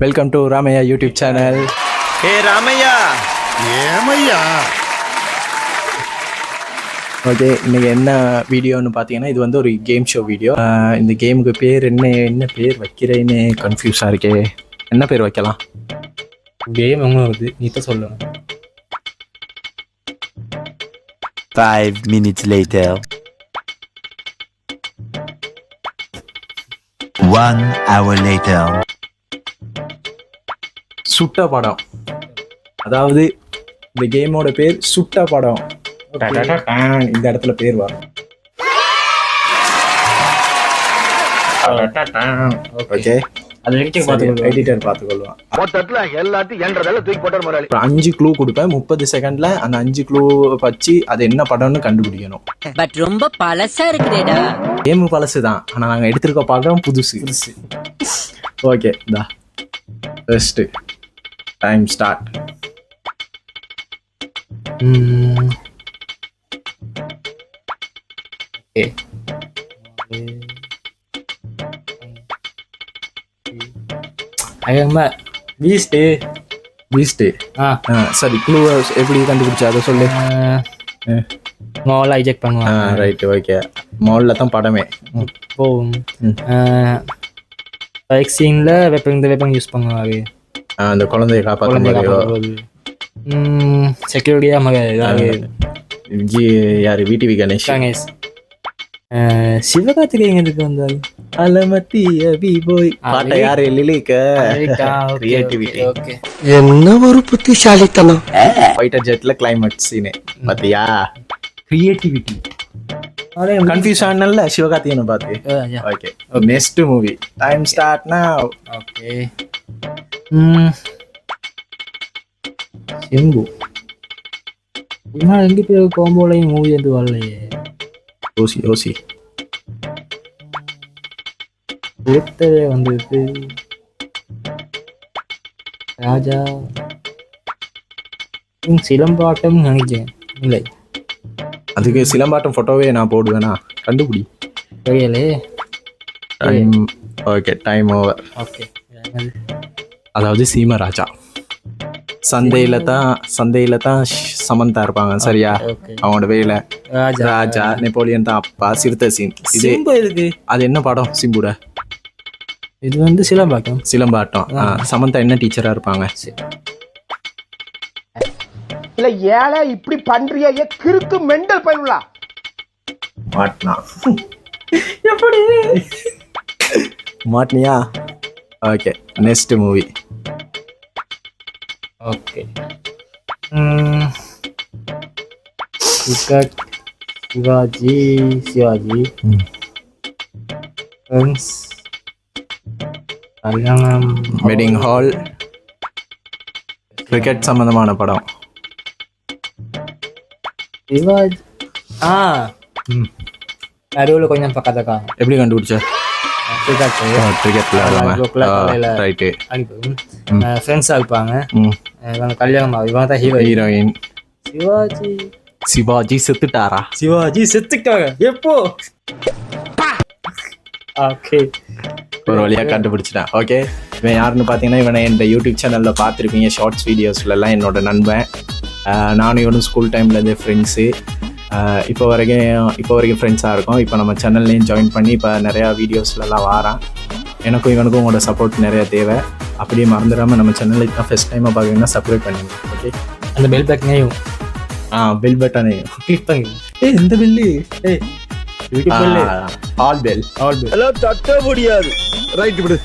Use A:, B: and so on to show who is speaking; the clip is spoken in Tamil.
A: Welcome to Ramaiya YouTube channel.
B: Hey Ramaiya.
C: ஏமையா.
A: ஓகே, இன்னைக்கு என்ன வீடியோன்னு பார்த்தீங்கன்னா, இது வந்து ஒரு கேம் ஷோ வீடியோ. இந்த கேமுக்கு பேர் என்ன பேர் வைக்கிறேன்னு கன்ஃபியூஸாக இருக்கே. என்ன பேர் வைக்கலாம்?
D: கேம் உங்களுக்கு நீ தான் சொல்லணும்.
B: 5 minutes later. 1 hour later.
A: சுட்ட படம். அதாவது இந்த கேமோட பேர் சுட்ட படம். இந்த இடத்துல பேர் வரும். ஓகே,
D: அது
A: எடிட்டர் பார்த்துக்கொள்வான்.
C: தூக்கி
A: 5 க்ளூ கொடுப்பேன். 30 செகண்ட்ல அந்த 5 க்ளூ வச்சு அது என்ன படம்னு கண்டுபிடிக்கணும்.
E: பட் ரொம்ப பழசா இருக்குடா.
A: கேம் பழசு தான், ஆனா நாங்க எடுத்திருக்க படம் புதுசு. ஓகே, தா ஃபர்ஸ்ட் டைம் ஸ்டார்ட். சரி, க்ளூ எப்படி கண்டுபிடிச்சா அதை சொல்லு.
D: மால் ஐஜெக்ட் பண்ணுவாங்க.
A: Right, okay. மால்ல தான் படமே.
D: இப்போ பைக் சீன்ல இந்த வெப்பன் யூஸ் பண்ணுவாங்க.
A: அந்த குழந்தைய காப்பாற்றும்போது
D: செக்யூரிட்டியா
A: யாரு? விடிவி கணேஷ்.
D: சிவகார்த்திகேயன் எதுக்கு வந்தாரு?
A: அலமத்திய போய் பாட்ட யாரு? லிலிக்க. கிரியேட்டிவிட்டி.
C: என்ன ஒரு புத்திசாலித்தனம்.
A: ஃபைட்டர் ஜெட்ல கிளைமேக்ஸ் சீன் பாத்தியா? கிரியேட்டிவிட்டி. கன்ஃபியூஸ் ஆனல்ல சிவகார்த்திகேயனை பார்த்து. Okay, next movie. Time start நவ.
D: ஓகே. சிம்பு. எங்க பேர் காம்போலையும் மூவி வந்து வரலையே.
A: ஓசி
D: ஒருத்தரே வந்திருக்கு. ராஜா சிலம்பாட்டம் நினைச்சேன். இல்லை,
A: அதுக்கு சிலம்பாட்டம் போட்டோவே நான் போடுவேனா? கண்டுபிடி.
D: தெரியலே.
A: Okay, time over.
D: ஓகே.
A: அதாவது சீமராஜா. சந்தையில தான் சமந்தா இருப்பாங்க, சரியா? அவனோட வேலை ராஜா. நெப்போலியன் தான் அப்பா. சிறுத்தை சீன். இது
D: இருக்கு.
A: அது என்ன படம் சிம்புட?
D: இது வந்து சிலம்பாட்டம்.
A: சமந்தா என்ன டீச்சரா இருப்பாங்க?
C: இல்ல ஏழை இப்படி பண்றியா? கிறுக்கு மெண்டல் பயிலுலா
A: மாட்டினா. எப்படி மாட்டினியா? Okay, next movie.
D: Okay. Sivaji. Friends. கல்யாணம்.
A: Wedding hall. கிரிக்கெட் சம்பந்தமான படம்.
D: சிவாஜி. நடுவில் கொஞ்சம் பக்கத்தக்கா.
A: எப்படி கண்டுபிடிச்ச?
D: ஃப்ரெண்ட்ஸா இருப்பாங்க. கல்யாணம். இவங்க தான் ஹீரோயின்.
A: சிவாஜி செத்துட்டாரா?
D: சிவாஜி செத்துட்டாங்க. எப்போ? ஓகே,
A: ஒரு வழியா கண்டுபிடிச்சிட்டேன். ஓகே, இவன் யாருன்னு பார்த்தீங்கன்னா, இவனை இந்த யூடியூப் சேனலில் பார்த்துருப்பீங்க. ஷார்ட்ஸ் வீடியோஸ்லாம் என்னோட நண்பன். நானும் இவனும் ஸ்கூல் டைம்லேருந்தே ஃப்ரெண்ட்ஸு. இப்போ வரைக்கும் ஃப்ரெண்ட்ஸாக இருக்கோம். இப்போ நம்ம சேனல்லையும் ஜாயின் பண்ணி இப்போ நிறையா வீடியோஸ்லாம் வாரான். எனக்கும் இவனுக்கும் உங்களோட சப்போர்ட் நிறையா தேவை. அப்படியே மறந்துடாமல் நம்ம சேனலில் தான் ஃபஸ்ட் டைமாக பார்க்குறீங்கன்னா சப்ஸ்கிரைப் பண்ணிடுங்க. ஓகே,
D: அந்த பெல் பட்டனையும்
A: பெல் பட்டனையும்
D: கிளிக் பண்ணி.
A: இந்த பெல்லு
D: யூடியூப்
A: ஆல் பெல்
C: எல்லாம் தட்ட முடியாது. ரைட் விடு.